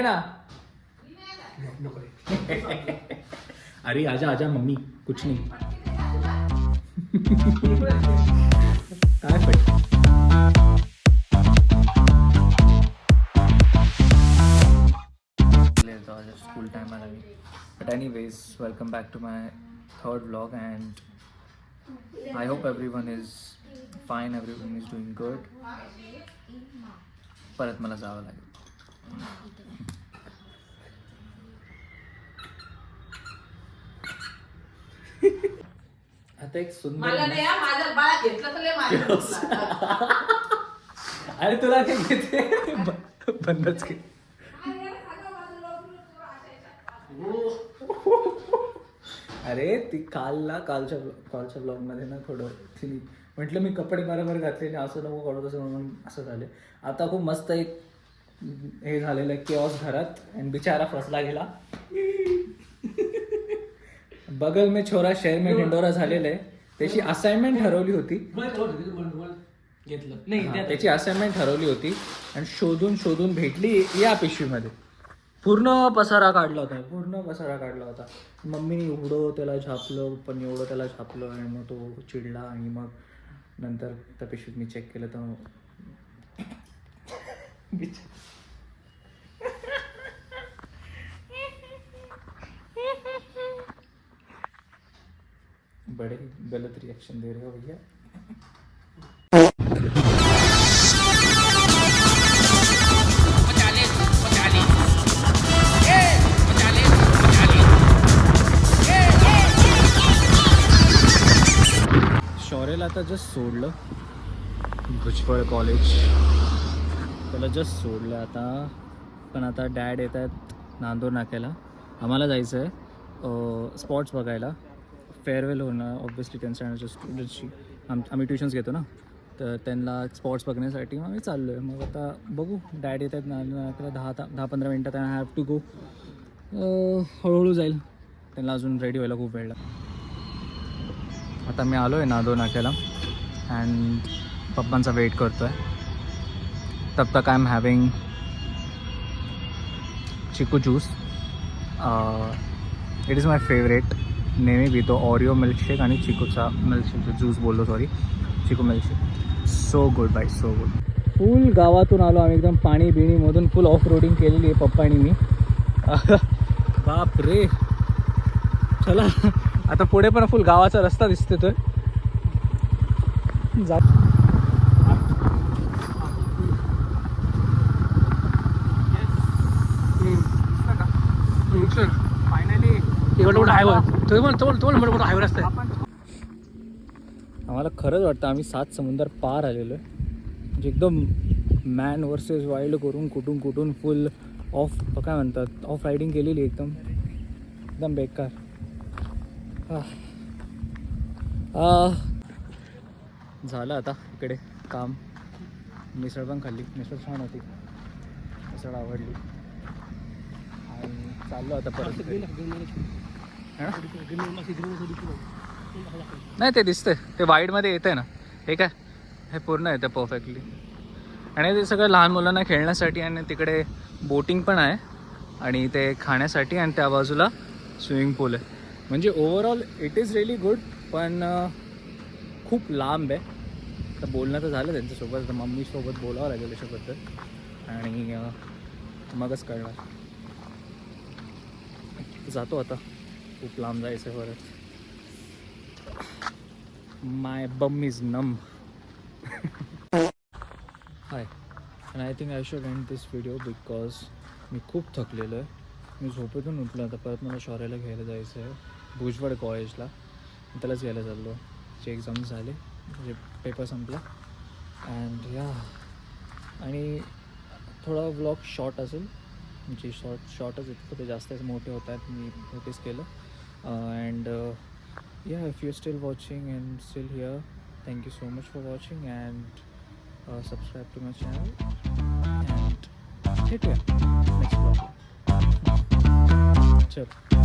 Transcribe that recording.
ना. अरे आजा आजा मम्मी कुछ नहीं. काय पण स्कूल टाइम आला मी. But anyways welcome back to my third vlog and I hope everyone is fine, everyone is doing good. परत मला जावं लागेल. आता एक सुंदर मला नाही माझं बाळा घेतलं तर लय माझं. अरे तुला काय घेते बंदच घे. अरे ती कालच्या ब्लॉगमध्ये ना थोडं तिने म्हटलं मी कपडे बरोबर घातलेले असं नको करू तसं म्हणून असं झाले. आता खूप मस्त एक हे झालेलं आहे केऑस घरात आणि बिचारा फसला गेला. बगल में छोरा शहर में ढिंडोरा झालेलं आहे. त्याची असाइनमेंट ठरवली होती त्याची असाइनमेंट ठरवली होती आणि शोधून शोधून भेटली या पिशवीमध्ये. पूर्ण पसारा काढला होता. मम्मीने एवढं त्याला झापलं पण एवढं त्याला झापलं आणि मग तो चिडला आणि मग नंतर त्या पिशवीत मी चेक केलं तर बड़े गलत रिएक्शन दे रहे हो भैया. शौर्यला आता जस्ट सोडलं भुजबळ कॉलेज. त्याला जस्ट सोडलं आता. पण आता डॅड येत आहेत नांदूर नाक्याला. आम्हाला जायचं आहे स्पॉट्स बघायला. फेअरवेल होणार ऑब्व्हियसली त्यांच्या स्टुडंट्सची. आम्ही ट्युशन्स घेतो ना तर त्यांना स्पॉट्स बघण्यासाठी मग आम्ही चाललो आहे. मग आता बघू डॅड येत आहेत नांदूर नाक्याला 10-15 मिनटात. I have to go. हळूहळू जाईल. त्यांना अजून रेडी व्हायला खूप वेळ लागतो. आता मी आलो आहे नांदूर नाक्याला अँड पप्पांचा वेट करतो आहे. तब तक I am having chikoo juice. It is my favourite. नेहमी पितो ऑरिओ मिल्कशेक आणि चिकूचा मिल्कशेक ज्यूस बोललो sorry chikoo milkshake. So good bye so good. Full गावातून आलो आम्ही एकदम पाणी बिणीमधून फुल ऑफ रोडिंग केलेली आहे पप्पा आणि मी. बाप रे. चला आता पुढे पण फुल गावाचा रस्ता दिसतो तो. आम्हाला खरंच वाटतं आम्ही 7 समुंदर पार आलेलो आहे. म्हणजे एकदम मॅन वर्सेस वाईल्ड करून कुठून फुल ऑफ काय म्हणतात ऑफ रायडिंग केलेली एकदम बेकार. झालं आता इकडे काम. मिसळ पण खाल्ली. मिसळ छान होती. मिसळ आवडली आणि चाललो आता परत. नाही ते दिसतंय ते वाईडमध्ये येतं ना. हे काय हे पूर्ण येतं परफेक्टली. आणि ते सगळं लहान मुलांना खेळण्यासाठी आणि तिकडे बोटिंग पण आहे आणि ते खाण्यासाठी आणि त्या बाजूला स्विमिंग पूल आहे. म्हणजे overall it is really good. पण खूप लांब आहे. तर बोलणं तर झालं त्यांच्यासोबत. तर मम्मीसोबत बोलावं लागेल त्याच्याबद्दल आणि मगच कळणार. जातो आता. खूप लांब जायचं परत. माय bum is numb. Hi and I think I should end this video because मी खूप थकलेलो आहे. मी झोपेतून उठलो. आता परत मला शौर्याला घ्यायला जायचं आहे भुजबळ कॉलेजला. त्यालाच घ्यायला चाललो. जे एक्झाम्स झाले म्हणजे पेपर संपला अँड या. आणि थोडा व्लॉग शॉर्ट असेल म्हणजे शॉर्टच येतो. ते जास्त मोठे होत आहेत मी नोटीस केलं. And yeah if you still watching and still here thank you so much for watching and subscribe to my channel and भेटूया नेक्स्ट व्लॉग. चल.